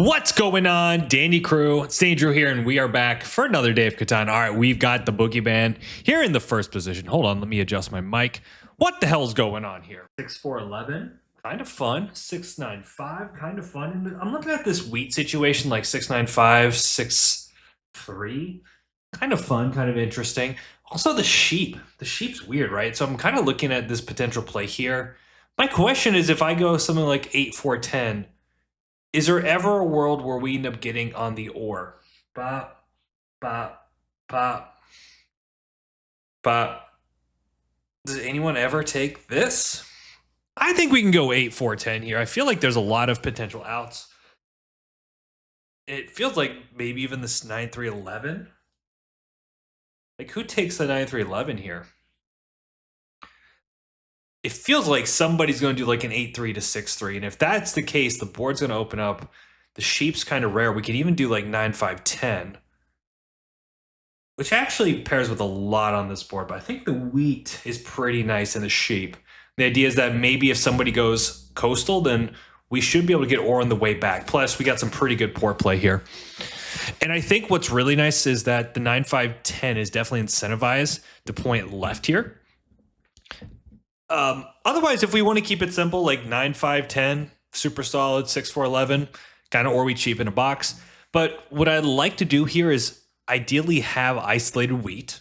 What's going on? Danny Crew, it's Drew here, and we are back for another day of Catan. All right, we've got the Boogie Band here in the first position. Hold on, let me adjust my mic. What the hell's going on here? 6-4-11, kind of fun. 6-9-5, kind of fun. And I'm looking at this wheat situation like 6-9-5, 6-3. Kind of fun, kind of interesting. Also, the sheep. The sheep's weird, right? So I'm kind of looking at this potential play here. My question is, if I go something like 8-4-10, is there ever a world where we end up getting on the or? Bop, bop, bop, bop. Does anyone ever take this? I think we can go 8-4-10 here. I feel like there's a lot of potential outs. It feels like maybe even this 9-3-11. Like, who takes the 9-3-11 here? It feels like somebody's going to do like an 8-3 to 6-3. And if that's the case, the board's going to open up. The sheep's kind of rare. We could even do like 9-5-10, which actually pairs with a lot on this board. But I think the wheat is pretty nice in the sheep. The idea is that maybe if somebody goes coastal, then we should be able to get ore on the way back. Plus, we got some pretty good port play here. And I think what's really nice is that the 9-5-10 is definitely incentivized to point left here. Otherwise, if we want to keep it simple, like 9-5-10, super solid, 6-4-11, kind of or we cheap in a box. But what I'd like to do here is ideally have isolated wheat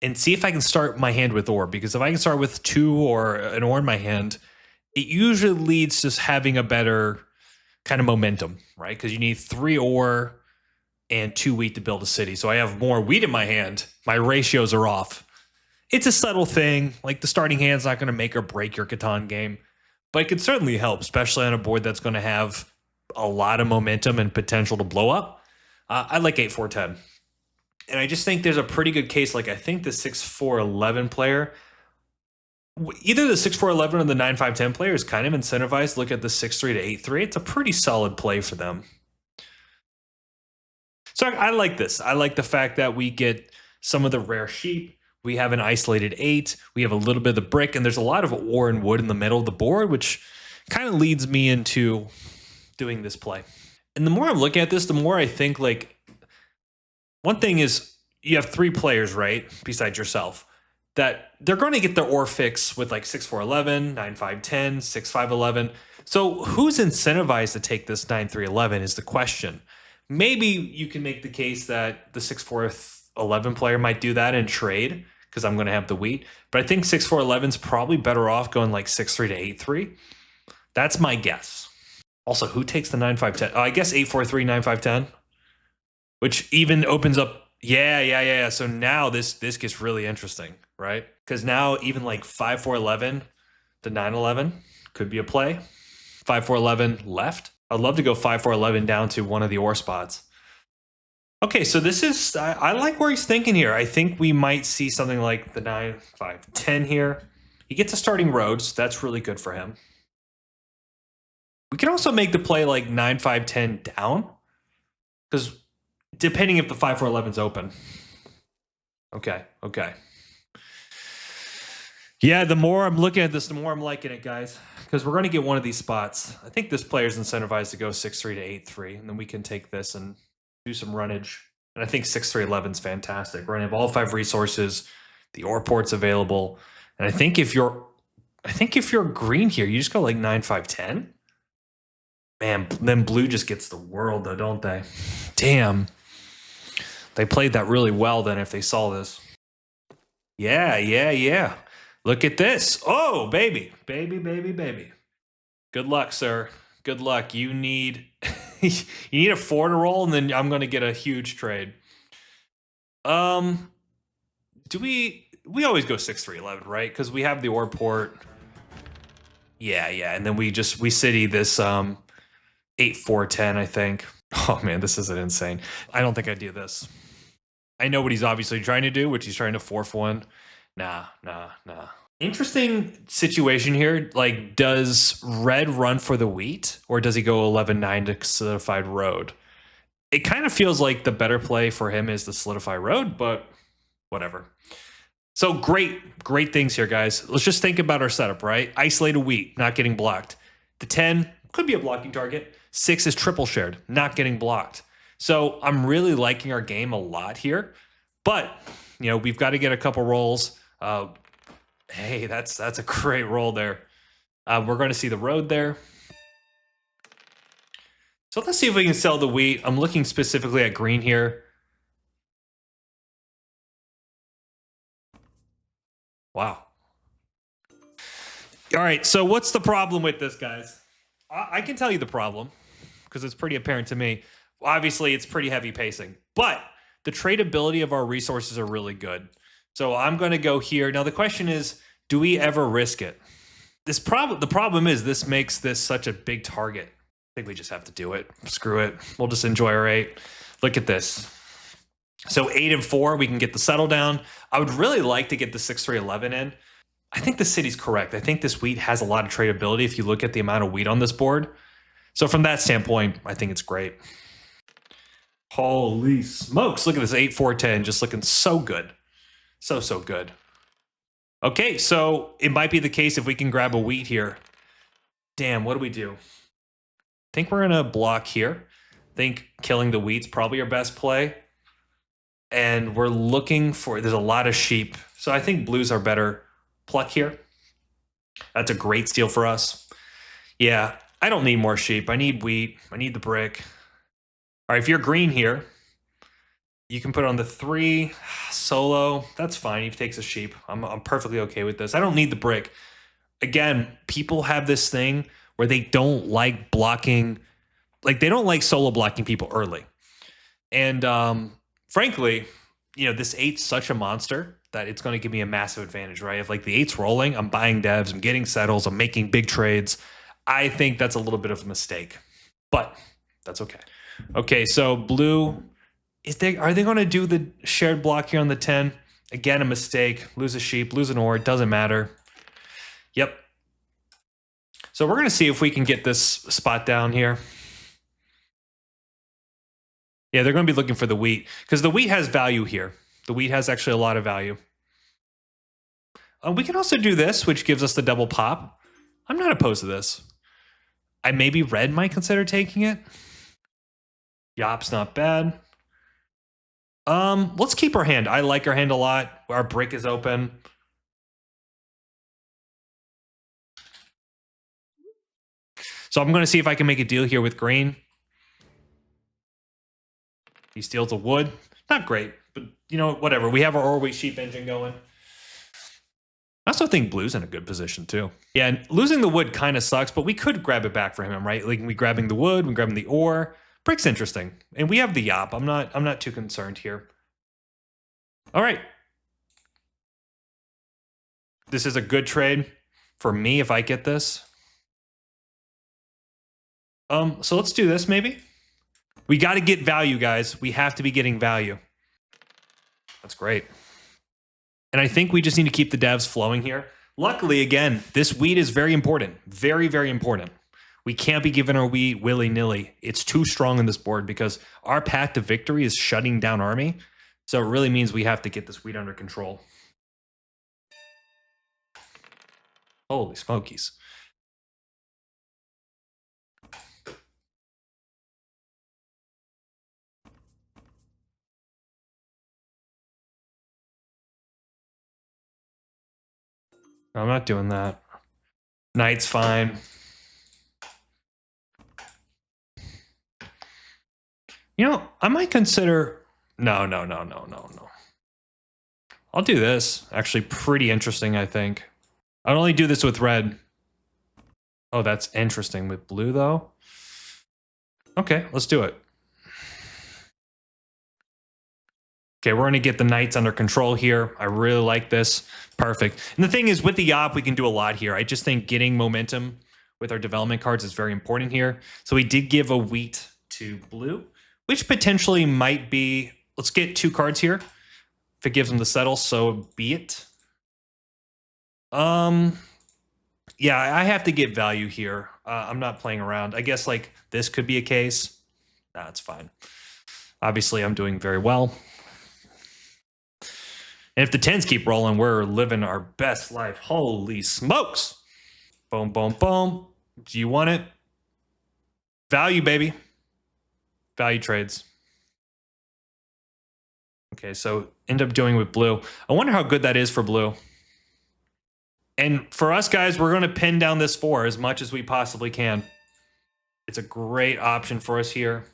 and see if I can start my hand with ore. Because if I can start with 2 or an ore in my hand, it usually leads to having a better kind of momentum, right? Because you need 3 ore and 2 wheat to build a city. So I have more wheat in my hand. My ratios are off. It's a subtle thing. Like, the starting hand's not going to make or break your Catan game, but it could certainly help, especially on a board that's going to have a lot of momentum and potential to blow up. I like 8-4-10. And I just think there's a pretty good case. Like, I think the 6-4-11 player, either the 6-4-11 or the 9-5-10 player is kind of incentivized. Look at the 6-3 to 8-3. It's a pretty solid play for them. So I like this. I like the fact that we get some of the rare sheep. We have an isolated 8. We have a little bit of the brick, and there's a lot of ore and wood in the middle of the board, which kind of leads me into doing this play. And the more I'm looking at this, the more I think, like, one thing is you have 3 players, right, besides yourself, that they're going to get their ore fix with like 6-4-11, 9-5-10, 6-5-11. So who's incentivized to take this 9-3-11 is the question. Maybe you can make the case that the 6-4-11 player might do that and trade because I'm going to have the wheat. But I think 6-4-11 is probably better off going like 6-3 to 8-3. That's my guess. Also, who takes the 9-5-10? Oh, I guess 8-4-3, 9-5-10, which even opens up. Yeah. So now this gets really interesting, right? Because now even like 5-4-11 to 9-11 could be a play. 5-4-11 left. I'd love to go 5-4-11 down to one of the ore spots. Okay, so this is, I like where he's thinking here. I think we might see something like the 9-5-10 here. He gets a starting roads. That's really good for him. We can also make the play like 9-5-10 down, because depending if the 5-4-11 is open. Okay. Yeah, the more I'm looking at this, the more I'm liking it, guys, because we're going to get one of these spots. I think this player's incentivized to go 6-3 to 8-3, and then we can take this and do some runnage. And I think 6-3-11 is fantastic. We're going to have all 5 resources. The ore port's available. And I think if you're green here, you just go like 9-5-10. Man, then blue just gets the world, though, don't they? Damn. They played that really well then if they saw this. Yeah. Look at this. Oh, baby. Good luck, sir. Good luck. You need a 4 to roll, and then I'm going to get a huge trade. Do we always go 6-3-11, right? Because we have the ore port. Yeah. And then we city this 8-4-10, I think. Oh, man, this isn't insane. I don't think I do this. I know what he's obviously trying to do, which he's trying to force one. Nah. Interesting situation here. Like, does red run for the wheat, or does he go 11-9 to solidified road? It kind of feels like the better play for him is the solidified road, but whatever. So great things here, guys. Let's just think about our setup, right? Isolated wheat, not getting blocked. The 10 could be a blocking target. 6 is triple shared, not getting blocked. So I'm really liking our game a lot here. But, we've got to get a couple rolls. Hey, that's a great roll there. We're going to see the road there. So let's see if we can sell the wheat. I'm looking specifically at green here. Wow. All right, so what's the problem with this, guys? I can tell you the problem because it's pretty apparent to me. Obviously, it's pretty heavy pacing, but the tradability of our resources are really good. So I'm going to go here. Now, the question is, do we ever risk it? The problem is this makes this such a big target. I think we just have to do it. Screw it. We'll just enjoy our 8. Look at this. So 8 and 4, we can get the settle down. I would really like to get the 6-3-11 in. I think the city's correct. I think this wheat has a lot of tradability if you look at the amount of wheat on this board. So from that standpoint, I think it's great. Holy smokes. Look at this 8-4-10 just looking so good. So good. Okay, so it might be the case if we can grab a wheat here. Damn, what do we do? I think we're going to block here. I think killing the wheat's probably our best play. And we're looking for, there's a lot of sheep. So I think blues are better pluck here. That's a great steal for us. Yeah, I don't need more sheep. I need wheat. I need the brick. All right, if you're green here, you can put on the 3 solo. That's fine. He takes a sheep. I'm perfectly okay with this. I don't need the brick. Again, people have this thing where they don't like blocking, like they don't like solo blocking people early. And frankly, this 8's such a monster that it's going to give me a massive advantage, right? If like the 8's rolling, I'm buying devs, I'm getting settles, I'm making big trades. I think that's a little bit of a mistake, but that's okay. Okay, so blue, are they going to do the shared block here on the 10? Again, a mistake. Lose a sheep, lose an ore, it doesn't matter. Yep. So we're going to see if we can get this spot down here. Yeah, they're going to be looking for the wheat because the wheat has value here. The wheat has actually a lot of value. We can also do this, which gives us the double pop. I'm not opposed to this. Maybe red might consider taking it. Yop's not bad. Let's keep our hand. I like our hand a lot. Our brick is open. So I'm going to see if I can make a deal here with green. He steals a wood. Not great, but whatever. We have our ore wheat sheep engine going. I also think blue's in a good position too. Yeah, and losing the wood kind of sucks, but we could grab it back for him, right? Like we grabbing the wood, we grabbing the ore. Brick's interesting. And we have the yop. I'm not too concerned here. All right. This is a good trade for me if I get this. So let's do this maybe. We got to get value, guys. We have to be getting value. That's great. And I think we just need to keep the devs flowing here. Luckily, again, this wheat is very important. Very, very important. We can't be giving our wheat willy-nilly. It's too strong on this board because our path to victory is shutting down army. So it really means we have to get this wheat under control. Holy smokies. I'm not doing that. Knight's fine. I might consider... No. I'll do this. Actually, pretty interesting, I think. I'd only do this with red. Oh, that's interesting. With blue, though? Okay, let's do it. Okay, we're going to get the knights under control here. I really like this. Perfect. And the thing is, with the Yop, we can do a lot here. I just think getting momentum with our development cards is very important here. So we did give a wheat to blue, which potentially might be... Let's get 2 cards here. If it gives them the settle, so be it. Yeah, I have to get value here. I'm not playing around. I guess, like, this could be a case. Nah, it's fine. Obviously, I'm doing very well. And if the 10s keep rolling, we're living our best life. Holy smokes. Boom, boom, boom. Do you want it? Value, baby. Value trades. Okay, so end up doing with blue. I wonder how good that is for blue. And for us guys, we're going to pin down this 4 as much as we possibly can. It's a great option for us here.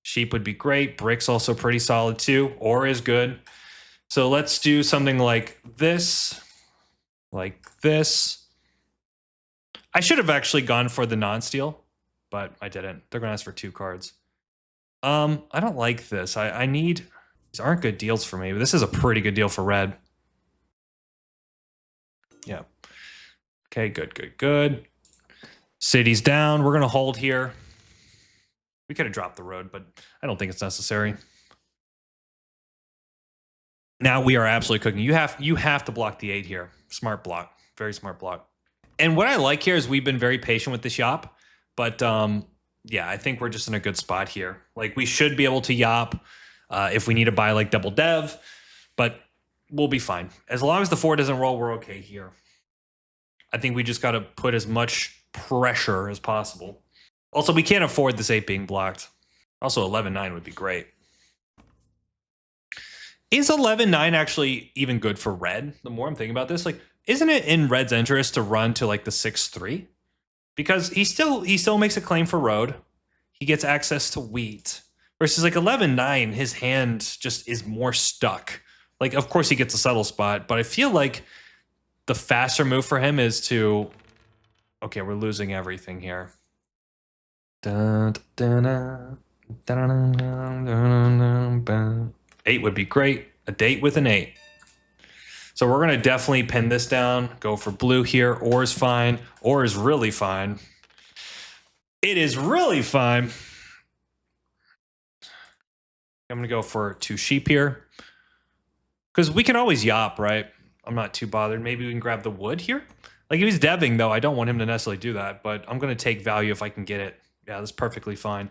Sheep would be great. Brick's also pretty solid too. Ore is good. So let's do something like this. Like this. I should have actually gone for the non-steal, but I didn't. They're going to ask for 2 cards. I don't like this. I need... These aren't good deals for me, but this is a pretty good deal for red. Yeah. Okay, good, good, good. City's down. We're going to hold here. We could have dropped the road, but I don't think it's necessary. Now we are absolutely cooking. You have to block the 8 here. Smart block. Very smart block. And what I like here is we've been very patient with this yop, but yeah, I think we're just in a good spot here. Like we should be able to yop if we need to buy like double dev, but we'll be fine. As long as the 4 doesn't roll, we're okay here. I think we just got to put as much pressure as possible. Also, we can't afford this 8 being blocked. Also, 11-9 would be great. Is 11-9 actually even good for red? The more I'm thinking about this, like, isn't it in red's interest to run to like the 6-3? Because he still makes a claim for road. He gets access to wheat. Versus like 11-9, his hand just is more stuck. Like, of course he gets a subtle spot, but I feel like the faster move for him is to... Okay, we're losing everything here. 8 would be great. A date with an 8. So we're going to definitely pin this down. Go for blue here. Ore is fine. Ore is really fine. It is really fine. I'm going to go for 2 sheep here. Because we can always yop, right? I'm not too bothered. Maybe we can grab the wood here. Like if he's deving, though, I don't want him to necessarily do that. But I'm going to take value if I can get it. Yeah, that's perfectly fine.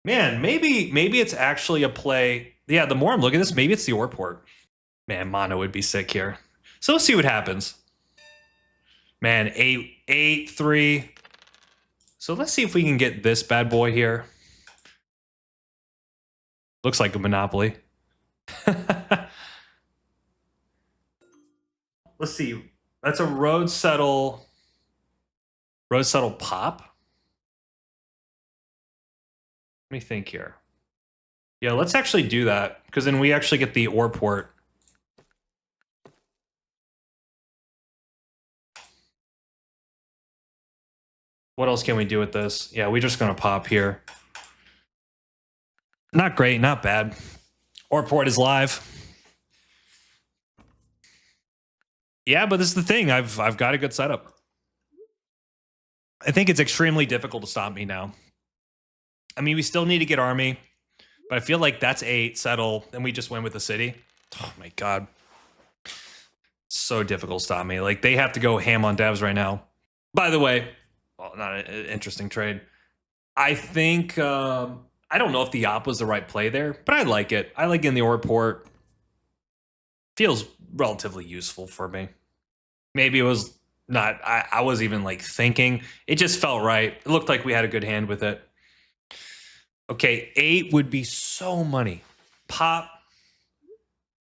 Man, maybe it's actually a play. Yeah, the more I'm looking at this, maybe it's the ore port. Man, mono would be sick here. So let's see what happens. Man, 8-3. So let's see if we can get this bad boy here. Looks like a monopoly. Let's see. That's a road settle. Road settle pop. Let me think here. Yeah, let's actually do that because then we actually get the ore port. What else can we do with this? Yeah, we're just going to pop here. Not great, not bad. Ore port is live. Yeah, but this is the thing. I've got a good setup. I think it's extremely difficult to stop me now. I mean, we still need to get army, but I feel like that's 8, settle, and we just win with the city. Oh my god. So difficult to stop me. Like, they have to go ham on devs right now. By the way, well, not an interesting trade. I think, I don't know if the op was the right play there, but I like it. I like getting the ore port. Feels relatively useful for me. Maybe it was not, I was even like thinking. It just felt right. It looked like we had a good hand with it. Okay, 8 would be so money. Pop.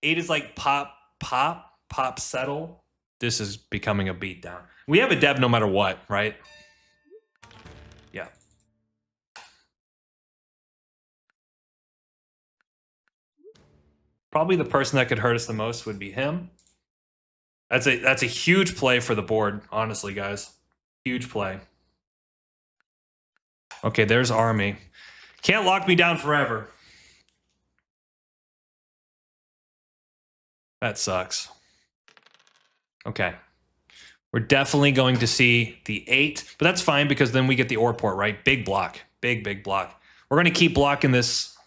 8 is like pop, pop, pop, settle. This is becoming a beatdown. We have a dev no matter what, right? Yeah. Probably the person that could hurt us the most would be him. That's a huge play for the board, honestly, guys. Huge play. Okay, there's army. Can't lock me down forever. That sucks. Okay. We're definitely going to see the 8, but that's fine because then we get the ore port, right? Big block. Big, big block. We're going to keep blocking this.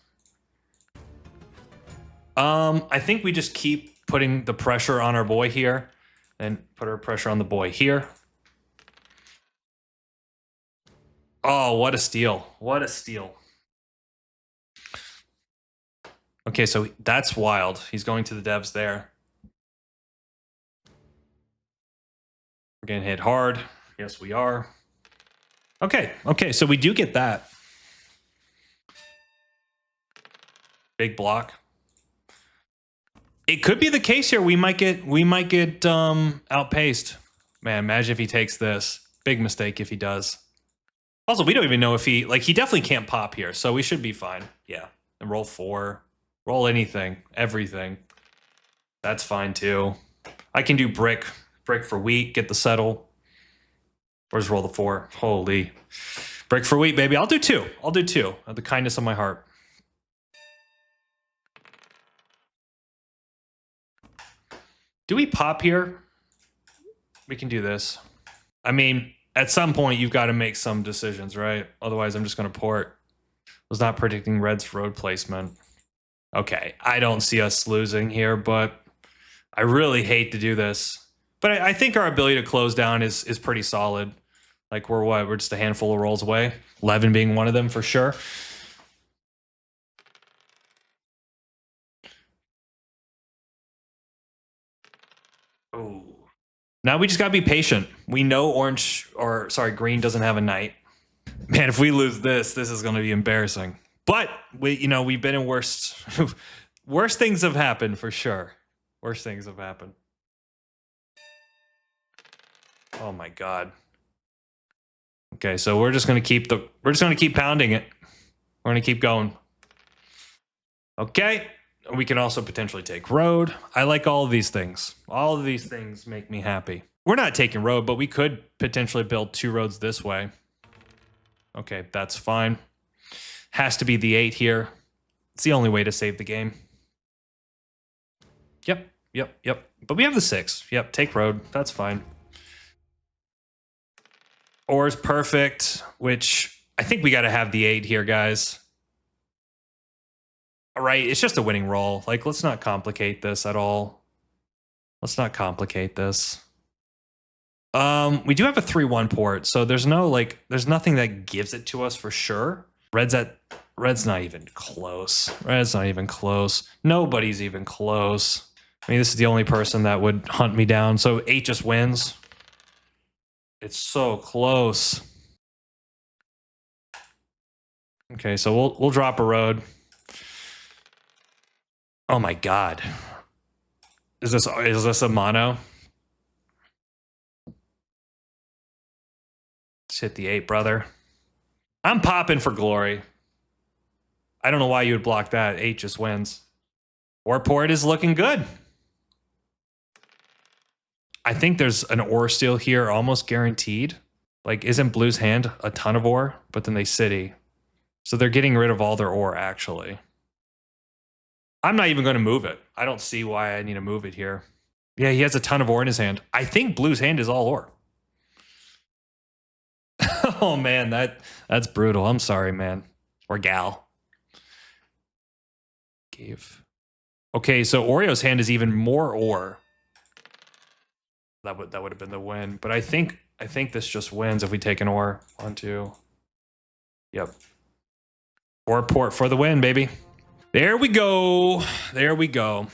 I think we just keep putting the pressure on our boy here and put our pressure on the boy here. Oh, what a steal. What a steal. Okay, so that's wild. He's going to the devs there. We're getting hit hard. Yes, we are. Okay, so we do get that. Big block. It could be the case here. We might get outpaced. Man, imagine if he takes this. Big mistake if he does. Also, we don't even know if he definitely can't pop here, so we should be fine. Yeah. And roll 4. Roll anything, everything. That's fine too. I can do brick for wheat, get the settle. Or just roll the 4. Holy. Brick for wheat, baby. I'll do 2. I'll do 2. Out of the kindness of my heart. Do we pop here? We can do this. I mean, at some point, you've got to make some decisions, right? Otherwise, I'm just going to port. Was not predicting red's road placement. Okay, I don't see us losing here, but I really hate to do this. But I think our ability to close down is pretty solid. Like, we're what? We're just a handful of rolls away. 11 being one of them for sure. Oh. Now we just gotta be patient. We know green doesn't have a knight. Man, if we lose this, this is gonna be embarrassing. But we've been in worse things have happened for sure. Worse things have happened. Oh my god. Okay, so we're just gonna keep pounding it. We're gonna keep going. Okay. We can also potentially take road. I like all of these things. All of these things make me happy. We're not taking road, but we could potentially build 2 roads this way. Okay, that's fine. Has to be the 8 here. It's the only way to save the game. Yep. But we have the 6. Yep, take road. That's fine. Or is perfect, which I think we got to have the 8 here, guys. All right, it's just a winning roll. Like, let's not complicate this at all. Let's not complicate this. We do have a 3-1 port, so there's nothing that gives it to us for sure. Red's not even close. Red's not even close. Nobody's even close. I mean, this is the only person that would hunt me down. So 8 just wins. It's so close. Okay, so we'll drop a road. Oh my god. Is this a mono? Just hit the 8, brother. I'm popping for glory. I don't know why you would block that. 8 just wins. Or port is looking good. I think there's an ore steal here almost guaranteed. Like, isn't blue's hand a ton of ore? But then they city. So they're getting rid of all their ore, actually. I'm not even going to move it. I don't see why I need to move it here. Yeah, he has a ton of ore in his hand. I think blue's hand is all ore. Oh, man, that's brutal. I'm sorry, man. Or gal. Gave. Okay, so Oreo's hand is even more ore. That would have been the win. But I think this just wins if we take an ore. 1, 2. Yep. Ore port for the win, baby. There we go. There we go.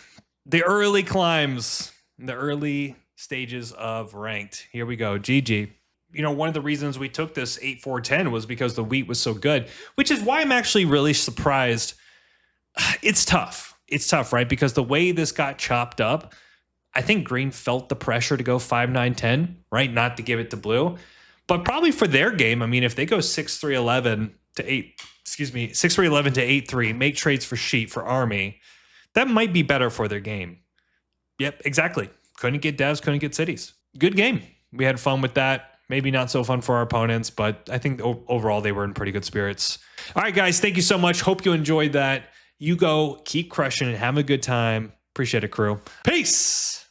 The early climbs. The early stages of ranked. Here we go. GG. One of the reasons we took this 8-4-10 was because the wheat was so good, which is why I'm actually really surprised. It's tough. It's tough, right? Because the way this got chopped up, I think green felt the pressure to go 5-9-10, right? Not to give it to blue. But probably for their game, I mean, if they go 6-3-11 to 6-3-11 to 8-3, make trades for sheep for army, that might be better for their game. Yep, exactly. Couldn't get devs, couldn't get cities. Good game. We had fun with that. Maybe not so fun for our opponents, but I think overall they were in pretty good spirits. All right, guys, thank you so much. Hope you enjoyed that. You go, keep crushing it, have a good time. Appreciate it, crew. Peace.